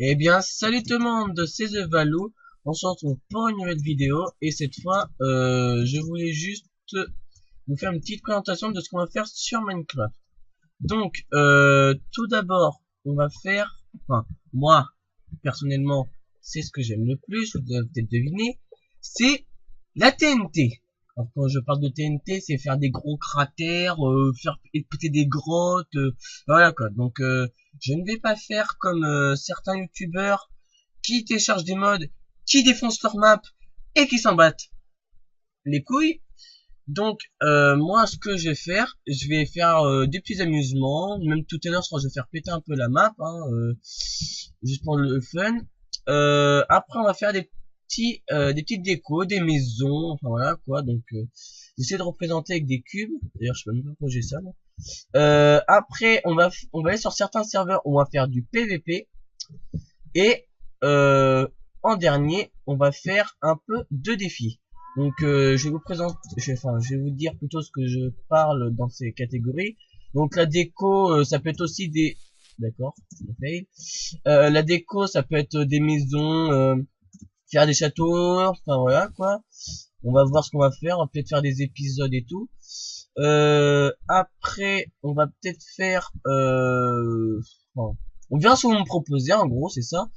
Eh bien, salut tout le monde, c'est The Valou. On se retrouve pour une nouvelle vidéo et cette fois, je voulais juste vous faire une petite présentation de ce qu'on va faire sur Minecraft. Donc, tout d'abord, on va faire, enfin, moi, personnellement, c'est ce que j'aime le plus, vous avez peut-être deviné, c'est la TNT. Alors, quand je parle de TNT, c'est faire des gros cratères, faire péter des grottes, voilà quoi. Donc, je ne vais pas faire comme certains youtubeurs qui téléchargent des mods, qui défoncent leur map et qui s'en battent les couilles. Donc, moi, ce que je vais faire des petits amusements. Même tout à l'heure, je crois que je vais faire péter un peu la map, hein, juste pour le fun. Après, on va faire des petites décos, des maisons, enfin voilà quoi. Donc, j'essaie de représenter avec des cubes. D'ailleurs, je peux même pas projeter ça. Là. Après, on va aller sur certains serveurs où on va faire du PVP et en dernier, on va faire un peu de défis. Donc je vais vous présenter, je vais vous dire plutôt ce que je parle dans ces catégories. Donc la déco, ça peut être aussi des, d'accord, la déco, ça peut être des maisons, faire des châteaux, enfin voilà quoi. On va voir ce qu'on va faire, on va peut-être faire des épisodes et tout. Après, on va peut-être faire, enfin, on verra ce que vous me proposez, en gros, c'est ça.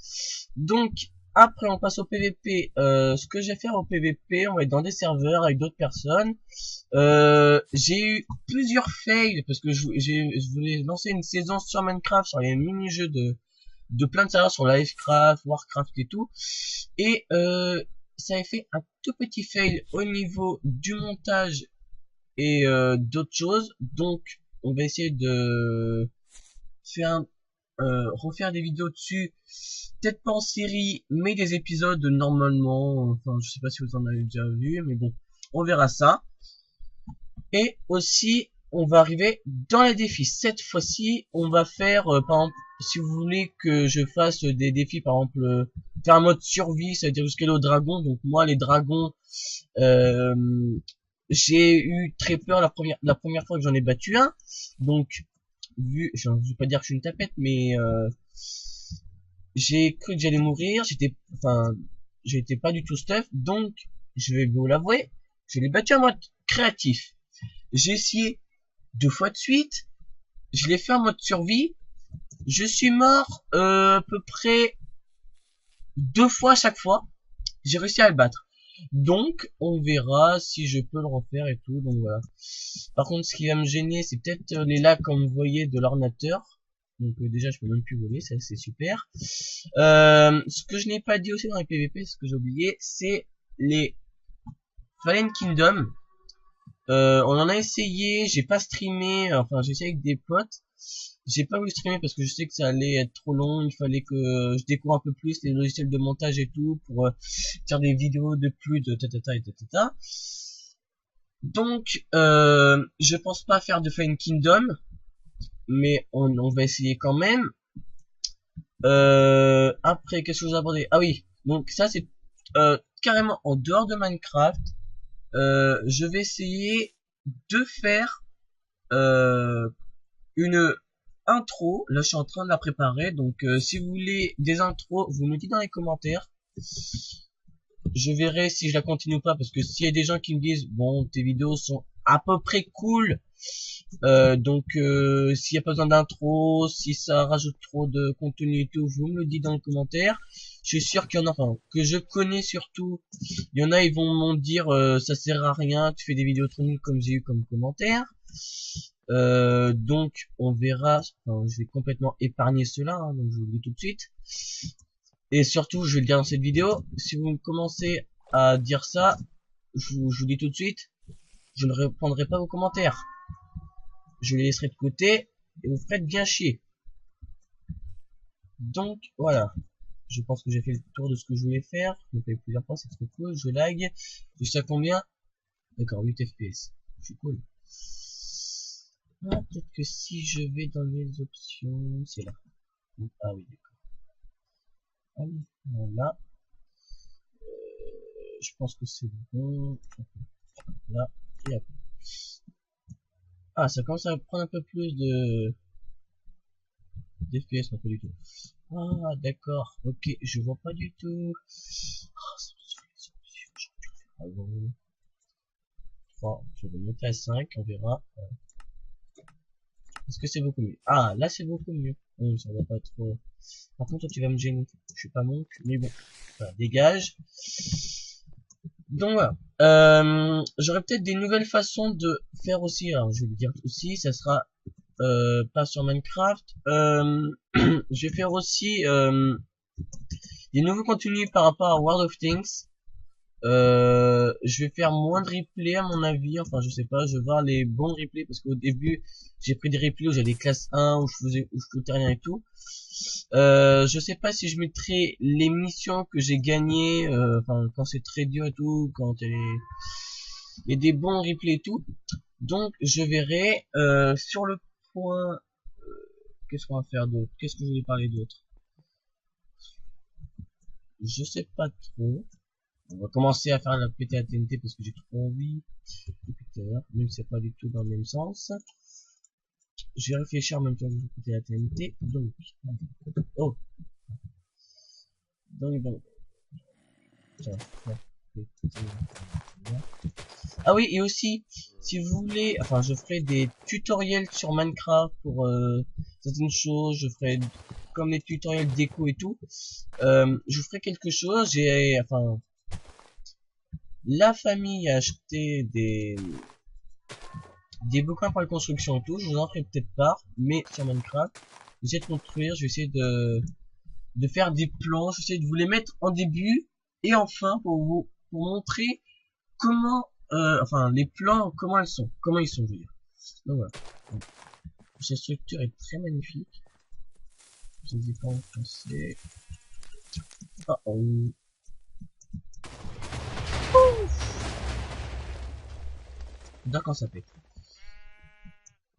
Donc, après, on passe au PVP. Ce que je vais faire au PVP, on va être dans des serveurs avec d'autres personnes. J'ai eu plusieurs fails parce que je voulais lancer une saison sur Minecraft, sur les mini-jeux de plein de serveurs, sur Livecraft, Warcraft et tout. Et ça a fait un tout petit fail au niveau du montage et d'autres choses. Donc, on va essayer de faire refaire des vidéos dessus, peut-être pas en série, mais des épisodes normalement. Enfin, je sais pas si vous en avez déjà vu, mais bon, on verra ça. Et aussi, on va arriver dans les défis. Cette fois-ci, on va faire, par exemple, si vous voulez que je fasse des défis, par exemple, faire un mode survie, ça veut dire jusqu'à au dragon. Donc moi, les dragons, euh, j'ai eu très peur la première fois que j'en ai battu un. Donc, je vais pas dire que je suis une tapette, mais j'ai cru que j'allais mourir. J'étais pas du tout stuff. Donc, je vais vous l'avouer, je l'ai battu en mode créatif. J'ai essayé 2 fois de suite. Je l'ai fait en mode survie. Je suis mort à peu près 2 fois à chaque fois. J'ai réussi à le battre. Donc, on verra si je peux le refaire et tout. Donc voilà. Par contre, ce qui va me gêner, c'est peut-être les lags comme vous voyez de l'ordinateur. Donc déjà, je peux même plus voler, ça c'est super. Ce que je n'ai pas dit aussi dans les PVP, ce que j'ai oublié, c'est les Fallen Kingdom. On en a essayé, j'ai pas streamé, enfin j'ai essayé avec des potes. J'ai pas voulu streamer parce que je sais que ça allait être trop long, il fallait que je découvre un peu plus les logiciels de montage et tout pour faire des vidéos de plus de tatata et tatata. Donc je pense pas faire de Fallen Kingdom, mais on va essayer quand même. Après, qu'est-ce que je vous ai abordé? Ah oui, donc ça c'est carrément en dehors de Minecraft. Je vais essayer de faire une intro. Là, je suis en train de la préparer. Donc, si vous voulez des intros, vous me dites dans les commentaires. Je verrai si je la continue ou pas. Parce que s'il y a des gens qui me disent, bon, tes vidéos sont à peu près cool. Donc, s'il n'y a pas besoin d'intro, si ça rajoute trop de contenu et tout, vous me le dites dans les commentaires. Je suis sûr qu'il y en a, enfin, que je connais surtout. Il y en a, ils vont m'en dire, ça sert à rien, tu fais des vidéos trop nulles comme j'ai eu comme commentaire. Donc on verra, enfin, je vais complètement épargner cela, hein, donc je vous le dis tout de suite. Et surtout, je vais le dire dans cette vidéo, si vous commencez à dire ça, je vous dis tout de suite, je ne répondrai pas vos commentaires. Je les laisserai de côté et vous ferez bien chier. Donc voilà, je pense que j'ai fait le tour de ce que je voulais faire. Je l'ai fait plusieurs fois, c'est trop cool, je lag. Je sais à combien? D'accord, 8 FPS. Je suis cool. Ah, peut-être que si je vais dans les options, c'est là. Ah oui, d'accord. Allez, voilà. Je pense que c'est bon. Là, et après. Ah, ça commence à prendre un peu plus de d'FPS, non pas du tout. Ah, d'accord. Ok, je vois pas du tout. Ah, bon. 3, je vais monter à 5, on verra. Est-ce que c'est beaucoup mieux? Ah, là c'est beaucoup mieux. Ça va pas trop. Par contre, toi, tu vas me gêner. Je suis pas monk, mais bon. Voilà, dégage. Donc voilà. J'aurais peut-être des nouvelles façons de faire aussi. Alors, je vais le dire aussi, ça sera pas sur Minecraft. Je vais faire aussi des nouveaux contenus par rapport à World of Things. Je vais faire moins de replays à mon avis, enfin je sais pas, je vais voir les bons replays parce qu'au début j'ai pris des replays où j'avais des classes 1 où je foutais rien et tout. Je sais pas si je mettrai les missions que j'ai gagnées, enfin quand c'est très dur et tout, quand il y a des bons replays et tout. Donc je verrai sur le point. Qu'est-ce qu'on va faire d'autre? Qu'est-ce que je voulais parler d'autre? Je sais pas trop. On va commencer à faire la péter à TNT parce que j'ai trop envie depuis tout à l'heure, même si c'est pas du tout dans le même sens. Je vais réfléchir en même temps que je vais péter la TNT. Donc, oh, donc, tiens, ah oui, et aussi, si vous voulez, enfin, je ferai des tutoriels sur Minecraft pour certaines choses. Je ferai comme les tutoriels déco et tout. Je ferai quelque chose. Enfin, la famille a acheté des bouquins pour la construction et tout, je vous en ferai peut-être part, mais sur Minecraft, je vais essayer de construire, je vais essayer de faire des plans, je vais essayer de vous les mettre en début et en fin pour montrer comment, enfin, les plans, comment ils sont, je veux dire. Donc voilà. Donc, cette structure est très magnifique. Je ne sais pas en penser. Ah, oh. D'accord, ça pète.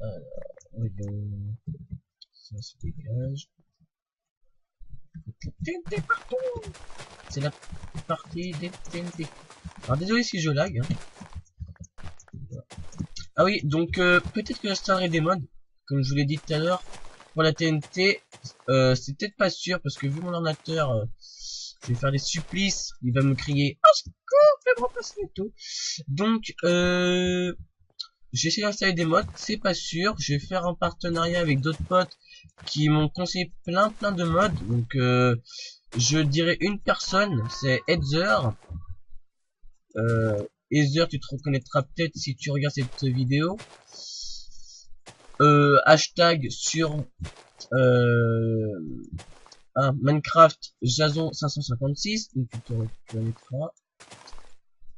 Alors, voyons. Ça se dégage. TNT partout. C'est la partie des TNT. Alors désolé si je lag. Hein. Ah oui, donc peut-être que j'installerai des mods, comme je vous l'ai dit tout à l'heure, pour la TNT. C'est peut-être pas sûr parce que vu mon ordinateur, je vais faire des supplices. Il va me crier "Oh secours, fais me remplacer et tout". Donc j'ai essayé d'installer des mods, c'est pas sûr. Je vais faire un partenariat avec d'autres potes qui m'ont conseillé plein de mods. Donc je dirais une personne, c'est Heather. Heather, tu te reconnaîtras peut-être si tu regardes cette vidéo. Hashtag sur Minecraft Jason 556, donc tu te reconnaîtras.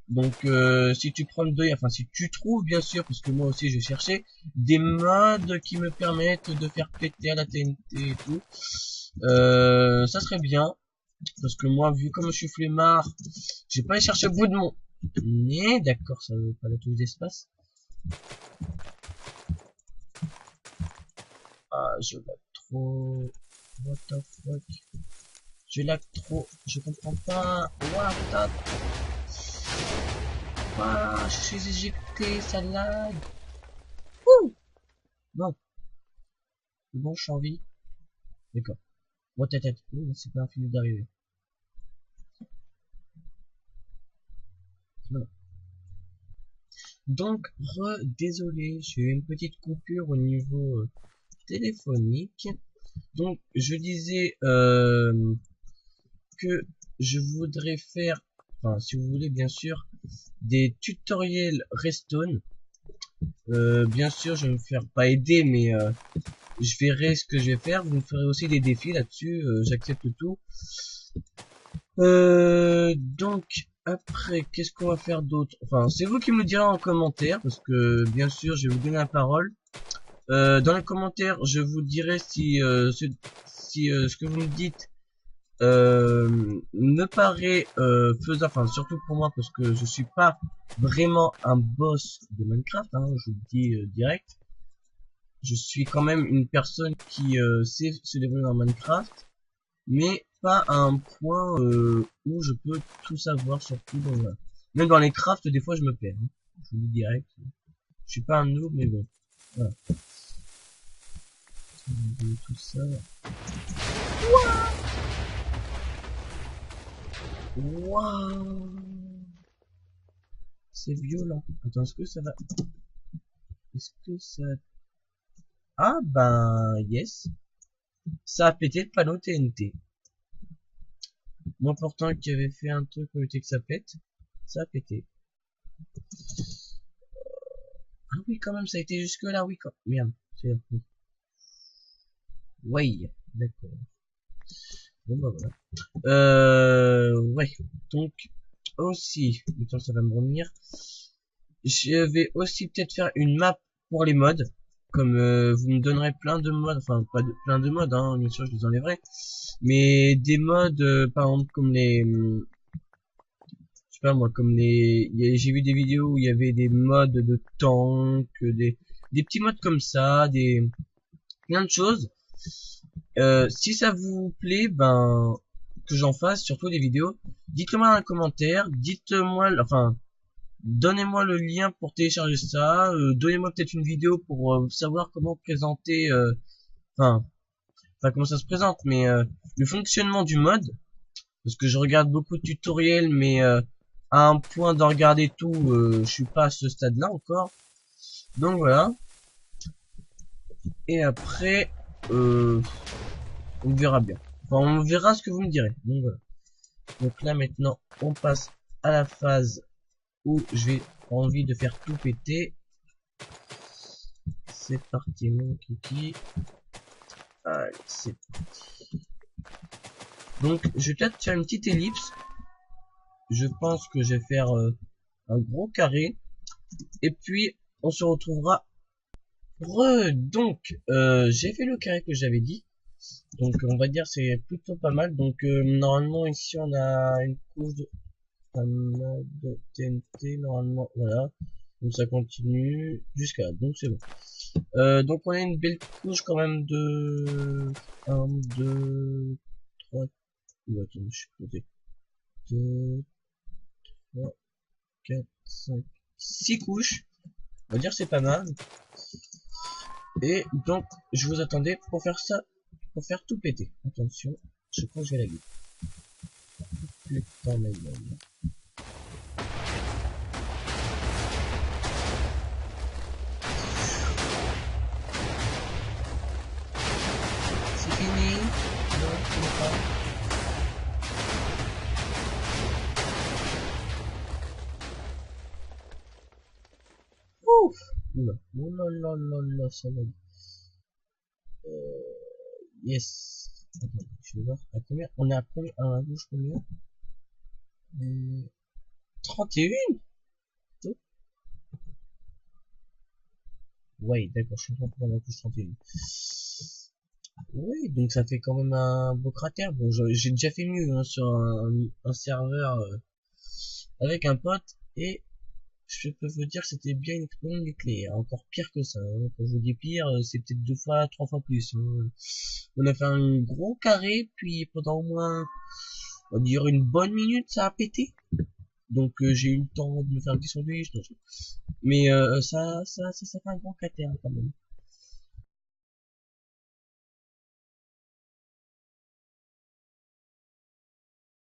Donc si tu prends le deuil, enfin si tu trouves bien sûr, parce que moi aussi je cherchais des mods qui me permettent de faire péter à la TNT et tout, ça serait bien. Parce que moi, vu comme je suis flemmard, j'ai pas aller chercher au bout de mon nez. D'accord, ça veut pas tous les espaces. Ah, je lag trop. What the fuck? Je lag trop. Je comprends pas. What the... Ah, je suis éjecté, ça lag. Ouh. Bon. Bon, je suis en vie. D'accord. What the tête. C'est pas fini d'arriver. Voilà. Donc, désolé, j'ai eu une petite coupure au niveau téléphonique. Donc, je disais que je voudrais faire, enfin, si vous voulez, bien sûr, des tutoriels Redstone. Bien sûr, je vais me faire pas aider, mais je verrai ce que je vais faire. Vous me ferez aussi des défis là-dessus, j'accepte tout. Donc, après, qu'est-ce qu'on va faire d'autre? Enfin, c'est vous qui me le direz en commentaire, parce que, bien sûr, je vais vous donner la parole. Dans les commentaires, je vous dirai si, ce que vous me dites me paraît faisable, enfin surtout pour moi parce que je suis pas vraiment un boss de Minecraft, hein, je vous le dis direct. Je suis quand même une personne qui sait se débrouiller dans Minecraft, mais pas à un point où je peux tout savoir surtout dans, même dans les crafts des fois je me perds, hein. Je vous le dis direct. Je suis pas un noob mais bon. Voilà. Tout ça. Waouh, c'est violent. Attends, est-ce que ça va... Est-ce que ça... Ah ben, yes. Ça a pété le panneau TNT. Moi pourtant qui avait fait un truc pour éviter que ça pète, ça a pété. Ah oui, quand même, ça a été jusque là, oui, quand... Merde, c'est... Ouais, d'accord. Bon bah voilà. Ouais. Donc, aussi, le temps ça va me revenir. Je vais aussi peut-être faire une map pour les mods. Comme vous me donnerez plein de mods, enfin pas de, plein de mods, hein, bien sûr je les enlèverai. Mais des mods, par exemple comme les... je sais pas moi, comme les... J'ai vu des vidéos où il y avait des mods de tank, des petits mods comme ça, des... plein de choses. Si ça vous plaît, ben que j'en fasse surtout des vidéos, dites-moi dans les commentaires, dites-moi, enfin, donnez-moi le lien pour télécharger ça, donnez-moi peut-être une vidéo pour savoir comment présenter, enfin, comment ça se présente, mais le fonctionnement du mode, parce que je regarde beaucoup de tutoriels, mais à un point de regarder tout, je suis pas à ce stade-là encore. Donc voilà. Et après, on verra bien. Enfin, on verra ce que vous me direz. Donc voilà. Donc là maintenant, on passe à la phase où je vais envie de faire tout péter. C'est parti mon kiki. Allez, c'est parti. Donc je vais peut-être faire une petite ellipse. Je pense que je vais faire un gros carré. Et puis on se retrouvera. Donc j'ai fait le carré que j'avais dit. Donc on va dire c'est plutôt pas mal. Donc normalement ici on a une couche de TNT normalement, voilà. Donc ça continue jusqu'à là, donc c'est bon. Donc on a une belle couche quand même de 1, 2, 3, attends, je suis compté. 2, 3, 4, 5, 6 couches. On va dire c'est pas mal. Et donc je vous attendais pour faire ça, pour faire tout péter. Attention, je crois que je vais la gueule. Putain ma gueule. C'est fini. Non, c'est pas. Ouf. Oula. Oula là là là, ça va. Yes. Attends, je vais voir à combien. On est à combien? À la gauche combien? 31. Ouais, d'accord, je suis en train de la couche 31. Oui, donc ça fait quand même un beau cratère. Bon, j'ai déjà fait mieux hein, sur un serveur avec un pote et je peux vous dire que c'était bien une explosion nucléaire. Encore pire que ça. Hein. Quand je vous dis pire, c'est peut-être 2 fois, 3 fois plus. Hein. On a fait un gros carré, puis pendant au moins, on va dire une bonne minute, ça a pété. Donc j'ai eu le temps de me faire un petit sandwich. Mais ça fait un grand cratère quand même.